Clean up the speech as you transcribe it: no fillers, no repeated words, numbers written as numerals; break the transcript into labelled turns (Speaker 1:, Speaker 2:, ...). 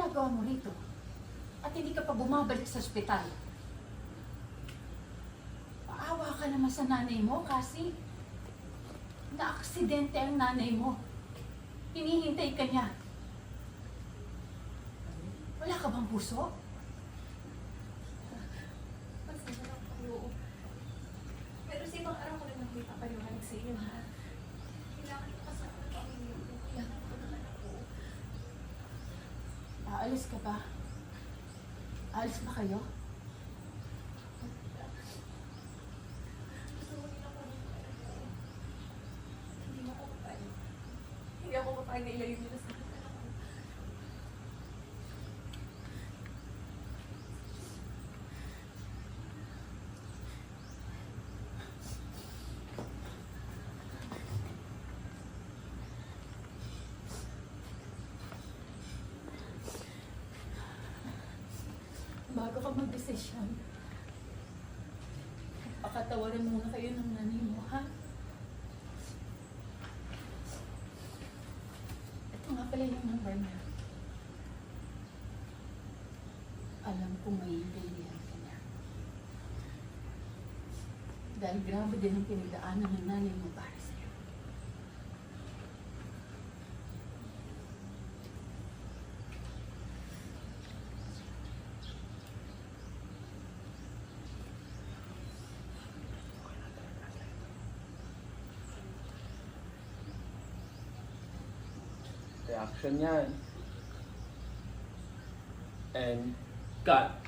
Speaker 1: ginagawa mo rito? At hindi ka pa bumabalik sa ospital? Paawa ka naman sa nanay mo kasi na-aksidente ang nanay mo. Hinihintay ka niya. Wala ka bang puso?
Speaker 2: Pasensya na po. Pero sa ibang araw ko naman may papaliwanag sa inyo, ha? Kailangan ko kasama ng pamilya ko. Kailangan ko naman ako.
Speaker 1: Aalis ka ba? Aalis ba kayo?
Speaker 2: Gusto ko din ako ng anak ko. Hindi mo ako papayag. Hindi ako papayag na ilayo nila sa akin. Anak ko.
Speaker 1: Bago ka mag-desisyon, pakatawarin muna kayo ng nanay mo, ha? Ito nga pala yung number niya. Alam kong maiintindihan ka niya. Dahil grabe din ang pinagdaanan ng nanay mo para sa'yo.
Speaker 3: Reaction yan. And cut.